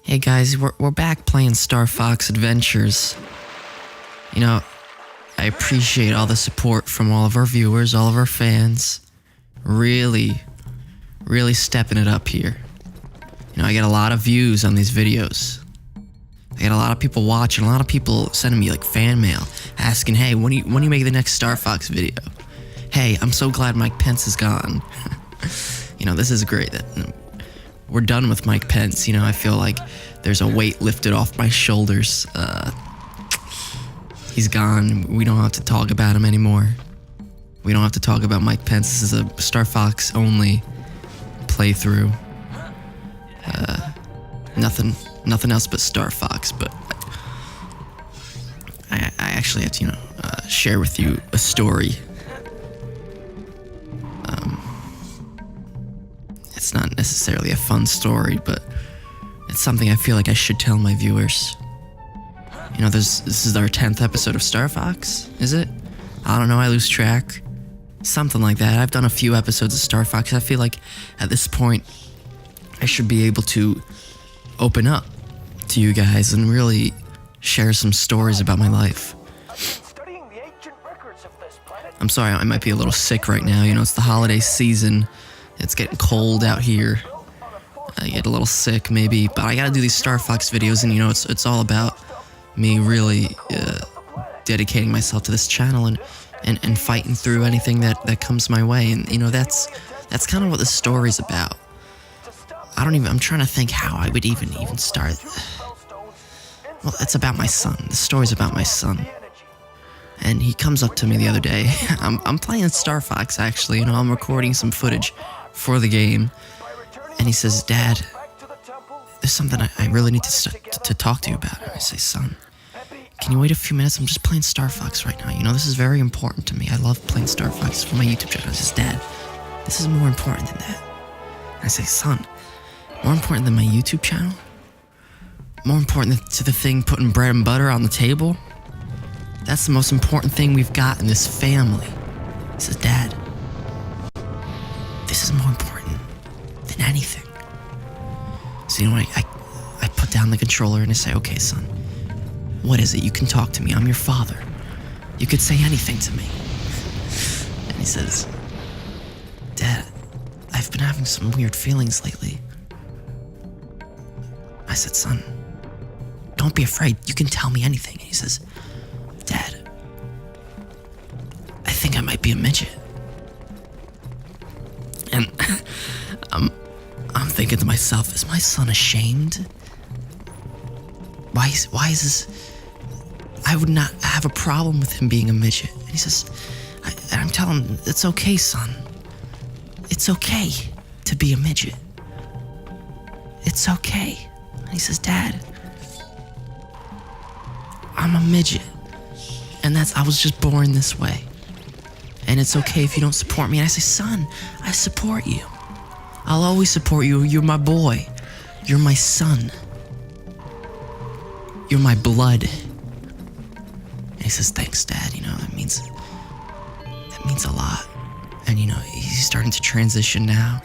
Hey guys, we're back playing Star Fox Adventures. You know, I appreciate all the support from all of our viewers, all of our fans. Really stepping it up here. You know, I get a lot of views on these videos. I get a lot of people watching, a lot of people sending me like fan mail, asking, hey, when do you make the next Star Fox video? Hey, I'm so glad Mike Pence is gone. You know, this is great that we're done with Mike Pence. You know, I feel like there's a weight lifted off my shoulders. He's gone. We don't have to talk about him anymore. We don't have to talk about Mike Pence. This is a Star Fox only playthrough. Nothing else but Star Fox. But I actually have to, share with you a story. It's not necessarily a fun story, but it's something I feel like I should tell my viewers. You know, this is our 10th episode of Star Fox, is it? I don't know, I lose track. Something like that. I've done a few episodes of Star Fox. I feel like at this point, I should be able to open up to you guys and really share some stories about my life. I'm sorry, I might be a little sick right now. You know, it's the holiday season. It's getting cold out here. I get a little sick maybe, but I gotta do these Star Fox videos, and you know, it's all about me really dedicating myself to this channel and fighting through anything that comes my way. And you know, that's kind of what the story's about. I'm trying to think how I would even start. Well, it's about my son. The story's about my son. And he comes up to me the other day. I'm playing Star Fox, actually. You know, I'm recording some footage for the game. And he says, Dad, there's something I really need to talk to you about. And I say, son, can you wait a few minutes? I'm just playing Star Fox right now. You know, this is very important to me. I love playing Star Fox for my YouTube channel. He says, Dad, this is more important than that. And I say, son, more important than my YouTube channel? More important to the thing putting bread and butter on the table? That's the most important thing we've got in this family. He says, Dad, this is more important than anything. So you know what, I put down the controller and I say, okay, son, what is it? You can talk to me. I'm your father. You could say anything to me. And he says, Dad, I've been having some weird feelings lately. I said, son, don't be afraid. You can tell me anything. And he says, Dad, I think I might be a midget. And I'm thinking to myself, is my son ashamed? Why is this? I would not have a problem with him being a midget. And he says, and I'm telling him, it's okay, son. It's okay to be a midget. It's okay. And he says, Dad, I'm a midget. And I was just born this way. And it's okay if you don't support me. And I say, son, I support you. I'll always support you. You're my boy. You're my son. You're my blood. And he says, thanks, Dad. You know, that means a lot. And you know, he's starting to transition now.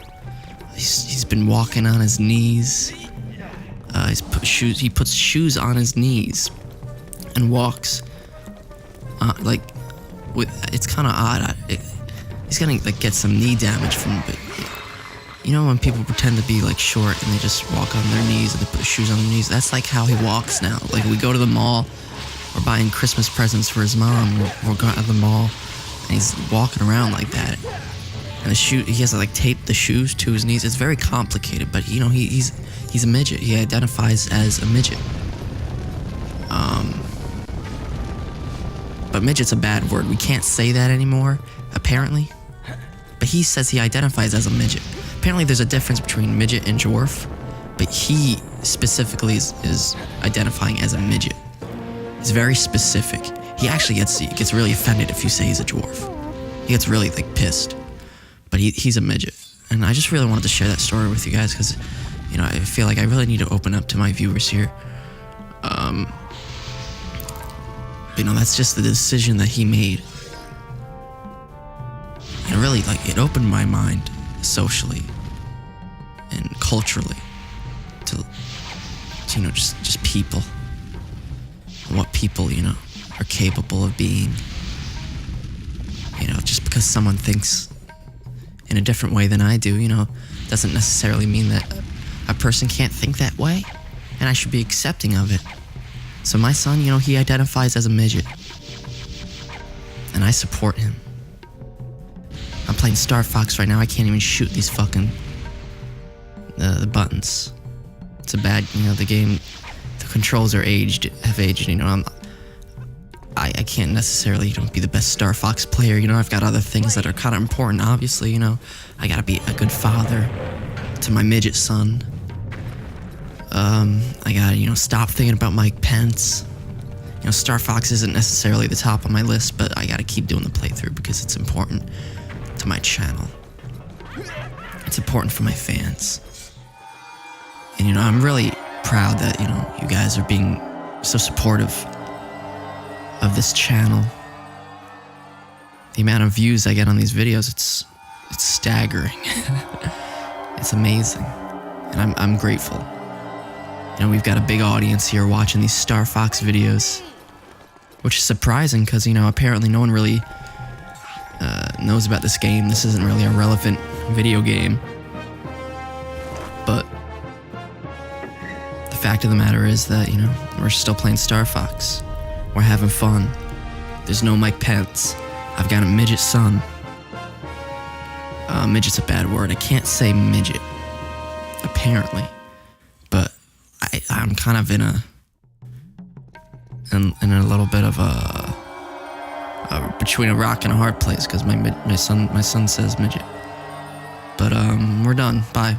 He's been walking on his knees. He puts shoes on his knees and walks. It's kind of odd. He's gonna get some knee damage from it. But you know when people pretend to be short and they just walk on their knees and they put shoes on their knees? That's like how he walks now. Like we go to the mall, we're buying Christmas presents for his mom. We're going to the mall, and he's walking around like that. And he has to tape the shoes to his knees. It's very complicated, but you know he's a midget. He identifies as a midget. But midget's a bad word. We can't say that anymore, apparently. But he says he identifies as a midget. Apparently there's a difference between midget and dwarf, but he specifically is identifying as a midget. He's very specific. He actually gets really offended if you say he's a dwarf. He gets really pissed. But he's a midget. And I just really wanted to share that story with you guys because, you know, I feel like I really need to open up to my viewers here. You know, that's just the decision that he made. And really, it opened my mind socially and culturally to just people. And what people, are capable of being. Just because someone thinks in a different way than I do, doesn't necessarily mean that a person can't think that way, and I should be accepting of it. So my son, he identifies as a midget, and I support him. I'm playing Star Fox right now. I can't even shoot these fucking the buttons. It's a bad, the game. The controls have aged. I can't necessarily, be the best Star Fox player. I've got other things that are kind of important. Obviously, I gotta be a good father to my midget son. I gotta, stop thinking about Mike Pence. Star Fox isn't necessarily the top of my list, but I gotta keep doing the playthrough because it's important to my channel. It's important for my fans. And, I'm really proud that, you guys are being so supportive of this channel. The amount of views I get on these videos, it's staggering. It's amazing. And I'm grateful. We've got a big audience here watching these Star Fox videos, which is surprising because, apparently no one really knows about this game. This isn't really a relevant video game. But the fact of the matter is that, we're still playing Star Fox. We're having fun. There's no Mike Pence. I've got a midget son. Midget's a bad word. I can't say midget, apparently. But I'm kind of in a little bit of a between a rock and a hard place because my son says midget. But we're done. Bye.